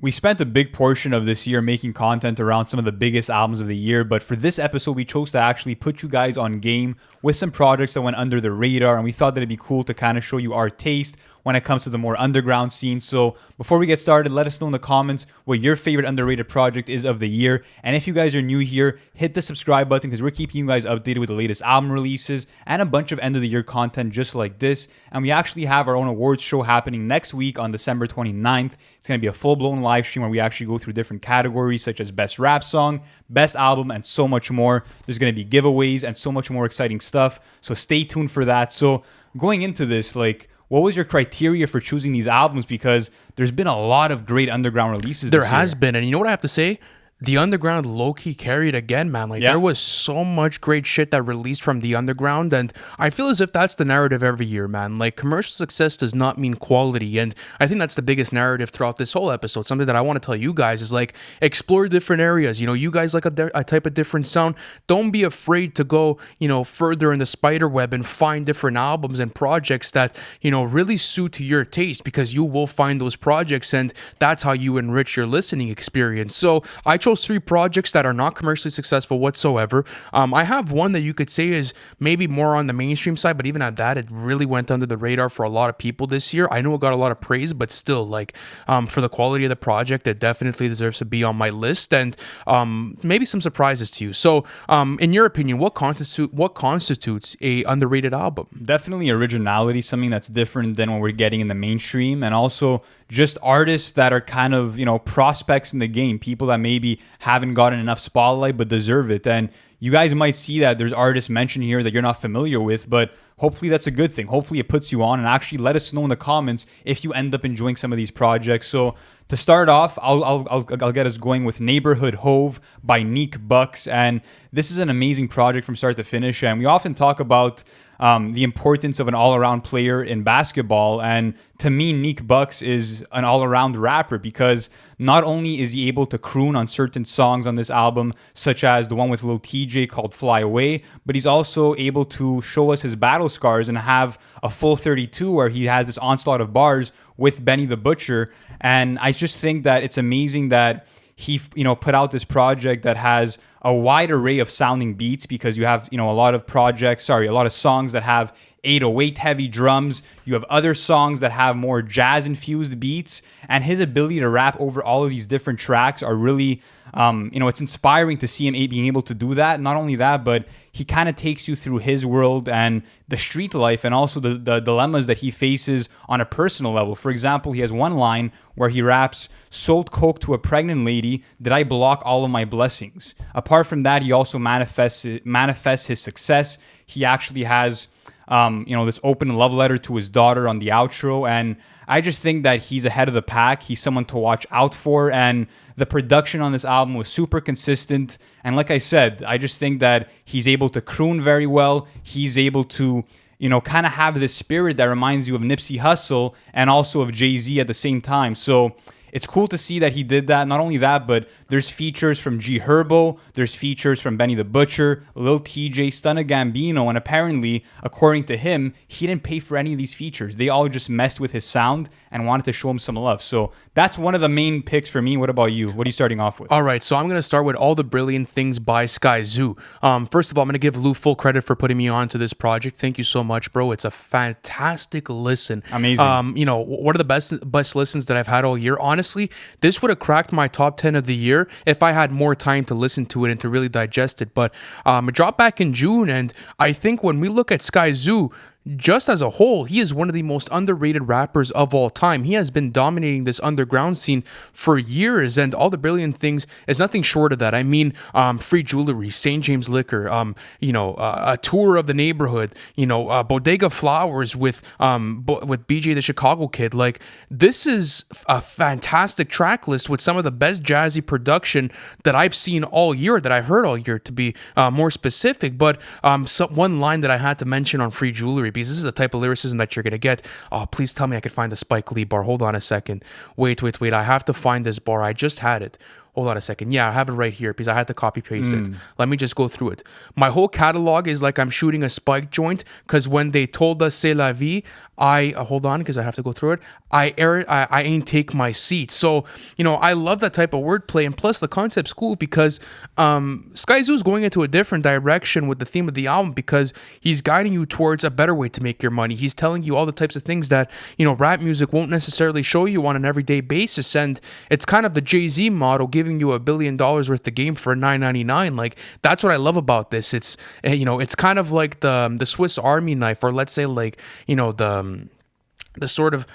We spent a big portion of this year making content around some of the biggest albums of the year, but for this episode, we chose to actually put you guys on game with some projects that went under the radar, and we thought that it'd be cool to kind of show you our taste when it comes to the more underground scene. So before we get started, let us know in the comments what your favorite underrated project is of the year. And if you guys are new here, hit the subscribe button because we're keeping you guys updated with the latest album releases and a bunch of end of the year content just like this. And we actually have our own awards show happening next week on December 29th. It's going to be a full-blown live stream where we actually go through different categories such as best rap song, best album, and so much more. There's going to be giveaways and so much more exciting stuff. So stay tuned for that. So going into this, what was your criteria for choosing these albums? Because there's been a lot of great underground releases There this has year. been, and you know what I have to say? The underground low-key carried again, man. There was so much great shit that released from the underground, and I feel as if that's the narrative every year, man. Commercial success does not mean quality, and I think that's the biggest narrative throughout this whole episode. Something that I want to tell you guys is, explore different areas. You guys like a type of different sound. Don't be afraid to go, further in the spider web and find different albums and projects that, really suit to your taste, because you will find those projects, and that's how you enrich your listening experience. So I chose 3 projects that are not commercially successful whatsoever. I have one that you could say is maybe more on the mainstream side, but even at that, it really went under the radar for a lot of people this year. I know it got a lot of praise, but still, for the quality of the project, it definitely deserves to be on my list, and maybe some surprises to you. So, in your opinion, what constitutes a underrated album? Definitely originality, something that's different than what we're getting in the mainstream, and also just artists that are kind of, prospects in the game, people that maybe haven't gotten enough spotlight but deserve it. And you guys might see that there's artists mentioned here that you're not familiar with, but hopefully that's a good thing. Hopefully it puts you on, and actually let us know in the comments if you end up enjoying some of these projects. So to start off, I'll get us going with Neighborhood Hove by Neek Bucks, and this is an amazing project from start to finish. And we often talk about the importance of an all-around player in basketball, and to me, Neek Bucks is an all-around rapper because not only is he able to croon on certain songs on this album, such as the one with Lil TJ called Fly Away, but he's also able to show us his battle scars and have a full 32 where he has this onslaught of bars with Benny the Butcher. And I just think that it's amazing that he, put out this project that has a wide array of sounding beats, because you have, a lot of songs that have 808 heavy drums. You have other songs that have more jazz infused beats, and his ability to rap over all of these different tracks are really, it's inspiring to see him being able to do that. Not only that, but he kind of takes you through his world and the street life, and also the dilemmas that he faces on a personal level. For example, he has one line where he raps, "Sold coke to a pregnant lady, did I block all of my blessings?" Apart from that, he also manifests his success. He actually has this open love letter to his daughter on the outro, and I just think that he's ahead of the pack. He's someone to watch out for, and the production on this album was super consistent. And like I said, I just think that he's able to croon very well. He's able to, kind of have this spirit that reminds you of Nipsey Hussle and also of Jay-Z at the same time. So it's cool to see that he did that. Not only that, but there's features from G Herbo, there's features from Benny the Butcher, Lil TJ, Stunna Gambino, and apparently, according to him, he didn't pay for any of these features. They all just messed with his sound and wanted to show him some love. So that's one of the main picks for me. What about you? What are you starting off with? All right, so I'm going to start with All the Brilliant Things by Sky Zoo. First of all, I'm going to give Lou full credit for putting me on to this project. Thank you so much, bro. It's a fantastic listen. Amazing. One of the best listens that I've had all year. Honestly, this would have cracked my top 10 of the year if I had more time to listen to it and to really digest it. But it dropped back in June, and I think when we look at Sky Zoo, just as a whole, he is one of the most underrated rappers of all time. He has been dominating this underground scene for years, and All the Brilliant Things is nothing short of that. I mean, Free Jewelry, St. James Liquor, a tour of the neighborhood, Bodega Flowers with BJ the Chicago Kid. This is a fantastic track list with some of the best jazzy production that I've seen all year, that I've heard all year, to be more specific. But one line that I had to mention on Free Jewelry, because this is the type of lyricism that you're going to get. Oh, please tell me I could find the Spike Lee bar. Hold on a second. Wait. I have to find this bar. I just had it. Hold on a second. Yeah, I have it right here because I had to copy paste it. Let me just go through it. My whole catalog is like I'm shooting a spike joint because when they told us C'est la vie, I hold on because I have to go through it. I ain't take my seat. So, I love that type of wordplay, and plus the concept's cool because Sky Zoo is going into a different direction with the theme of the album because he's guiding you towards a better way to make your money. He's telling you all the types of things that rap music won't necessarily show you on an everyday basis, and it's kind of the Jay-Z model, giving you $1 billion worth of game for $9.99. Like, that's what I love about this. It's it's kind of like the Swiss Army knife, or let's say like the sort of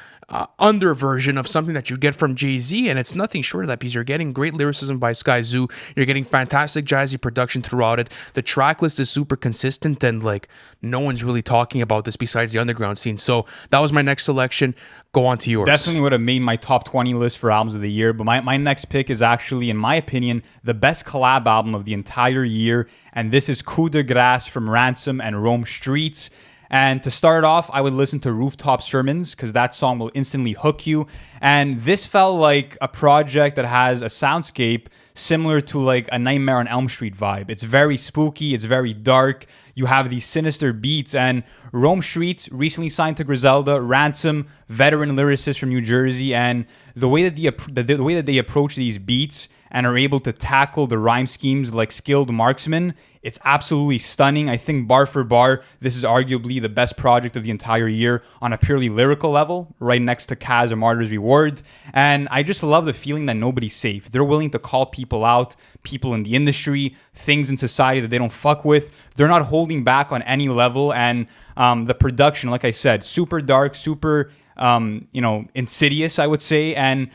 under version of something that you get from Jay-Z, and it's nothing short of that because you're getting great lyricism by Sky Zoo, you're getting fantastic jazzy production throughout it, the track list is super consistent, and like no one's really talking about this besides the underground scene. So that was my next selection. Go on to yours. Definitely would have made my top 20 list for albums of the year, but my next pick is actually, in my opinion, the best collab album of the entire year, and this is Coup de Grace from Ransom and Rome Streets. And to start off, I would listen to Rooftop Sermons because that song will instantly hook you. And this felt like a project that has a soundscape similar to like a Nightmare on Elm Street vibe. It's very spooky. It's very dark. You have these sinister beats. And Rome Streets recently signed to Griselda. Ransom, veteran lyricist from New Jersey. And the way that they approach these beats and are able to tackle the rhyme schemes like skilled marksmen, it's absolutely stunning. I think bar for bar, this is arguably the best project of the entire year on a purely lyrical level, right next to Kaz and Martyr's Reward. And I just love the feeling that nobody's safe. They're willing to call people out, people in the industry, things in society that they don't fuck with. They're not holding back on any level. And the production, like I said, super dark, super insidious, I would say, and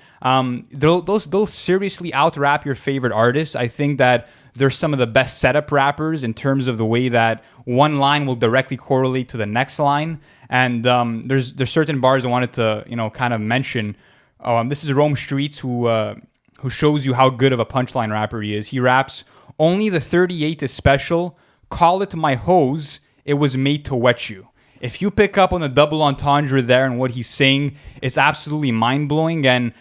they'll seriously out rap your favorite artists. I think that they're some of the best setup rappers in terms of the way that one line will directly correlate to the next line. And there's certain bars I wanted to kind of mention. This is Rome Streets who shows you how good of a punchline rapper he is. He raps, "Only the 38 is special. Call it my hose. It was made to wet you." If you pick up on the double entendre there and what he's saying, it's absolutely mind-blowing. And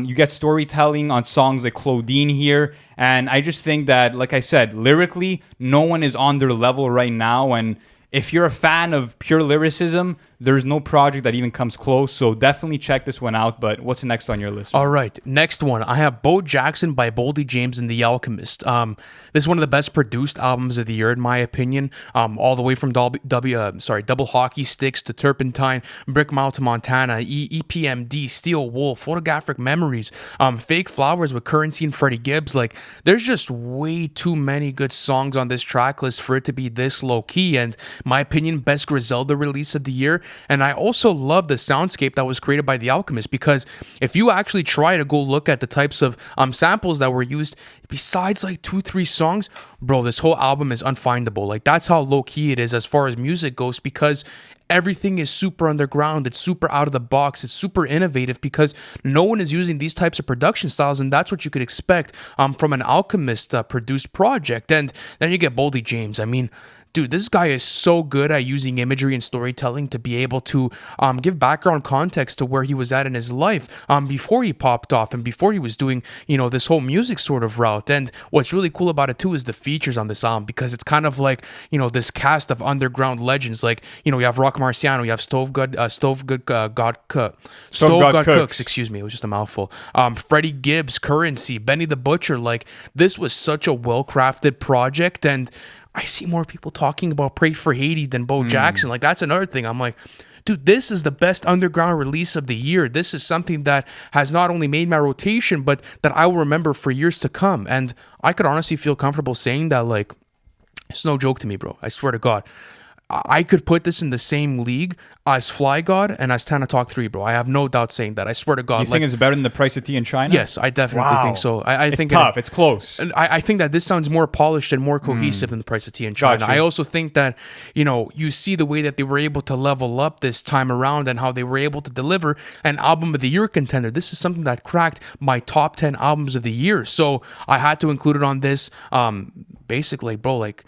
you get storytelling on songs like Claudine here. And I just think that, like I said, lyrically, no one is on their level right now. And if you're a fan of pure lyricism, there's no project that even comes close. So definitely check this one out. But what's next on your list? All right, next one. I have Bo Jackson by Boldy James and The Alchemist. This is one of the best produced albums of the year, in my opinion. All the way from Double Hockey Sticks to Turpentine, Brick Mile to Montana, EPMD, Steel Wolf, Photographic Memories, Fake Flowers with Currency and Freddie Gibbs. Like, there's just way too many good songs on this track list for it to be this low key. And my opinion, best Griselda release of the year. And I also love the soundscape that was created by The Alchemist, because if you actually try to go look at the types of samples that were used, besides like 2-3 songs, bro, this whole album is unfindable. Like, that's how low key it is as far as music goes, because everything is super underground. It's super out of the box. It's super innovative because no one is using these types of production styles, and that's what you could expect from an Alchemist produced project. And then you get Boldy James. I mean, dude, this guy is so good at using imagery and storytelling to be able to give background context to where he was at in his life before he popped off and before he was doing, this whole music sort of route. And what's really cool about it too is the features on this album, because it's kind of like, this cast of underground legends. Like, you have Rock Marciano, you have Stove God Cooks. Excuse me, it was just a mouthful. Freddie Gibbs, Currency, Benny the Butcher. Like, this was such a well-crafted project, and I see more people talking about Pray for Haiti than Bo Jackson. Like, that's another thing. I'm like, dude, this is the best underground release of the year. This is something that has not only made my rotation, but that I will remember for years to come. And I could honestly feel comfortable saying that, like, it's no joke to me, bro. I swear to God. I could put this in the same league as Fly God and as Tana Talk 3, bro. I have no doubt saying that. I swear to God. You think it's better than The Price of Tea in China? Yes, I definitely think so. I think it's tough. It's close. I think that this sounds more polished and more cohesive than The Price of Tea in China. I also think that, you see the way that they were able to level up this time around and how they were able to deliver an album of the year contender. This is something that cracked my top 10 albums of the year. So I had to include it on this. Basically, bro, like,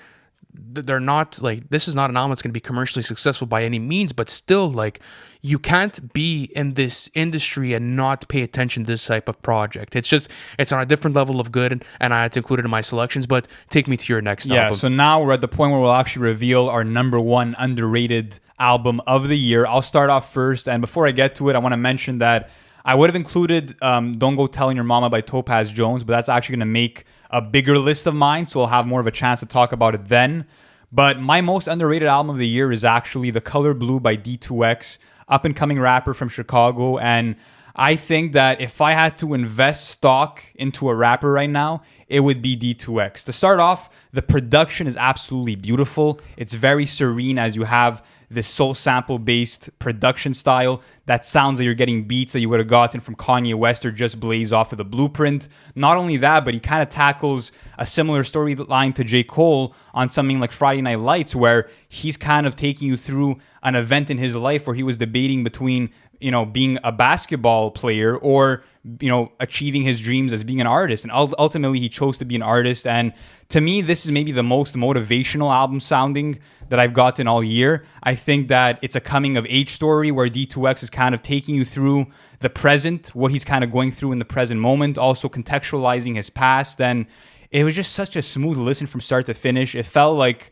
they're not like, this is not an album that's going to be commercially successful by any means, but still, like, you can't be in this industry and not pay attention to this type of project. It's on a different level of good, and I had to include it in my selections. But take me to your next album. So now we're at the point where we'll actually reveal our number one underrated album of the year. I'll start off first, and before I get to it, I want to mention that I would have included Don't Go Telling Your Mama by Topaz Jones, but that's actually going to make a bigger list of mine, so I'll have more of a chance to talk about it then. But my most underrated album of the year is actually The Color Blue by D2X, up-and-coming rapper from Chicago. And I think that if I had to invest stock into a rapper right now, it would be D2X. To start off, the production is absolutely beautiful. It's very serene as you have this soul sample based production style that sounds like you're getting beats that you would have gotten from Kanye West or Just Blaze off of the Blueprint. Not only that, but he kind of tackles a similar storyline to J. Cole on something like Friday Night Lights, where he's kind of taking you through an event in his life where he was debating between, being a basketball player or, achieving his dreams as being an artist. And ultimately, he chose to be an artist. And to me, this is maybe the most motivational album sounding that I've gotten all year. I think that it's a coming of age story where D2X is kind of taking you through the present, what he's kind of going through in the present moment, also contextualizing his past. And it was just such a smooth listen from start to finish. It felt like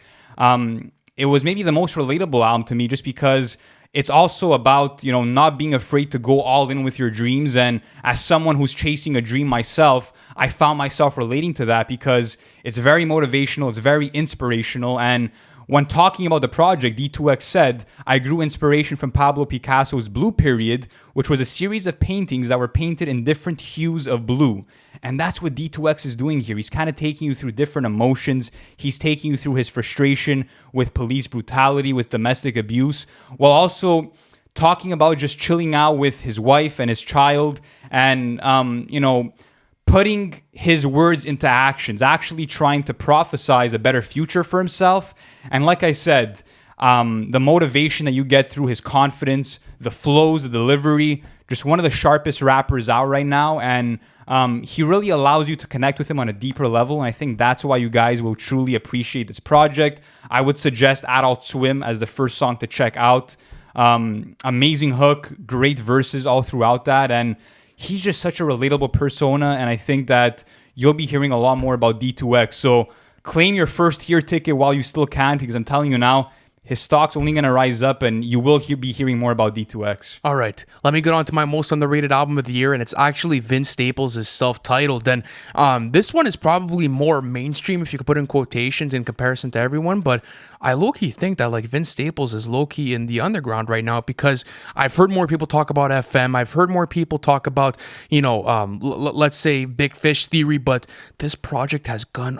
it was maybe the most relatable album to me, just because it's also about, not being afraid to go all in with your dreams. And as someone who's chasing a dream myself, I found myself relating to that because it's very motivational, it's very inspirational. And when talking about the project, D2X said, I grew inspiration from Pablo Picasso's Blue Period, which was a series of paintings that were painted in different hues of blue. And that's what D2X is doing here. He's kind of taking you through different emotions. He's taking you through his frustration with police brutality, with domestic abuse, while also talking about just chilling out with his wife and his child and, putting his words into actions, actually trying to prophesize a better future for himself. And like I said, the motivation that you get through his confidence, the flows, the delivery, just one of the sharpest rappers out right now. And he really allows you to connect with him on a deeper level. And I think that's why you guys will truly appreciate this project. I would suggest Adult Swim as the first song to check out. Amazing hook, great verses all throughout that. And he's just such a relatable persona, and I think that you'll be hearing a lot more about D2X. So claim your first tier ticket while you still can, because I'm telling you now, his stock's only going to rise up, and you will be hearing more about D2X. All right, let me get on to my most underrated album of the year, and it's actually Vince Staples' self-titled. And this one is probably more mainstream, if you could put in quotations, in comparison to everyone, but I low-key think that Vince Staples is low-key in the underground right now, because I've heard more people talk about FM. I've heard more people talk about, let's say Big Fish theory, but this project has gone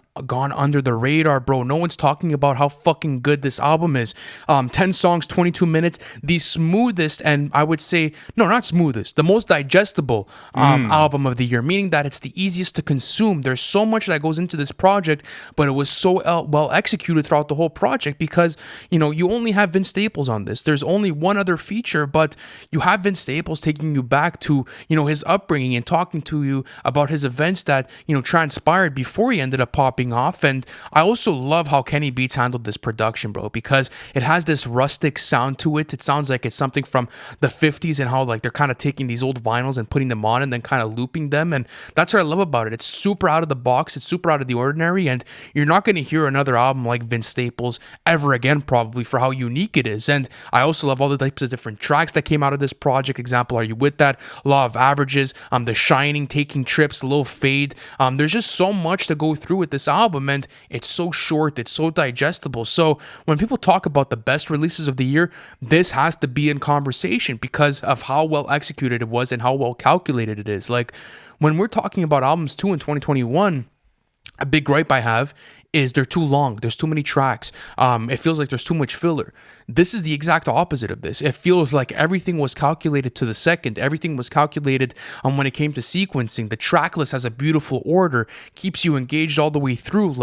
under the radar, bro. No one's talking about how fucking good this album is. 10 songs, 22 minutes, the smoothest, and I would say, no, not smoothest, the most digestible album of the year, meaning that it's the easiest to consume. There's so much that goes into this project, but it was so well executed throughout the whole project, because you only have Vince Staples on this. There's only one other feature, but you have Vince Staples taking you back to his upbringing and talking to you about his events that transpired before he ended up popping off. And I also love how Kenny Beats handled this production, bro, because it has this rustic sound to it. It sounds like it's something from the 50s, and how they're kind of taking these old vinyls and putting them on and then kind of looping them. And that's what I love about it. It's super out of the box. It's super out of the ordinary, and you're not going to hear another album like Vince Staples ever again, probably, for how unique it is. And I also love all the types of different tracks that came out of this project. Example, Are You With That? Law of Averages, The Shining, Taking Trips, Low Fade. There's just so much to go through with this album, and it's so short, it's so digestible. So when people talk about the best releases of the year, this has to be in conversation because of how well executed it was and how well calculated it is. When we're talking about albums too in 2021, a big gripe I have is they're too long. There's too many tracks. It feels like there's too much filler. This is the exact opposite of this. It feels like everything was calculated to the second. Everything was calculated when it came to sequencing. The track list has a beautiful order, keeps you engaged all the way through.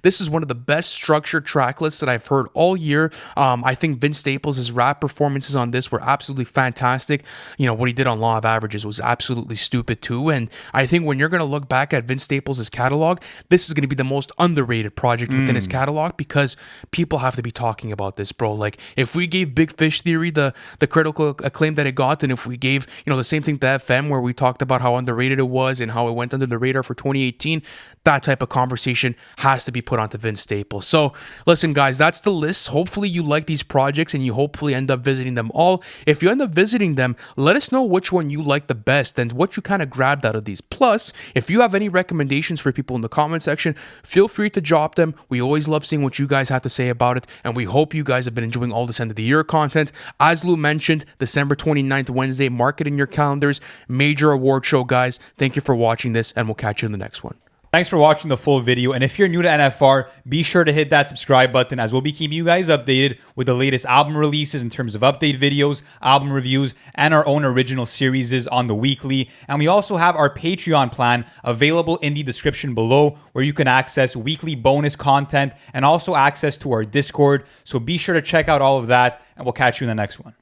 This is one of the best structured track lists that I've heard all year. I think Vince Staples' rap performances on this were absolutely fantastic. What he did on Law of Averages was absolutely stupid too. And I think when you're going to look back at Vince Staples' catalog, this is going to be the most underrated underrated project within his catalog, because people have to be talking about this, bro. Like, if we gave Big Fish Theory the critical acclaim that it got, and if we gave, the same thing to FM, where we talked about how underrated it was and how it went under the radar for 2018, that type of conversation has to be put onto Vince Staples. So listen, guys, that's the list. Hopefully you like these projects and you hopefully end up visiting them all. If you end up visiting them, let us know which one you like the best and what you kind of grabbed out of these. Plus, if you have any recommendations for people in the comment section, feel free to drop them. We always love seeing what you guys have to say about it, and we hope you guys have been enjoying all this end of the year content. As Lou mentioned, December 29th, Wednesday, mark it in your calendars. Major award show, guys. Thank you for watching this, and we'll catch you in the next one. Thanks for watching the full video, and if you're new to NFR, be sure to hit that subscribe button, as we'll be keeping you guys updated with the latest album releases in terms of update videos, album reviews, and our own original series on the weekly. And we also have our Patreon plan available in the description below, where you can access weekly bonus content and also access to our Discord. So be sure to check out all of that, and we'll catch you in the next one.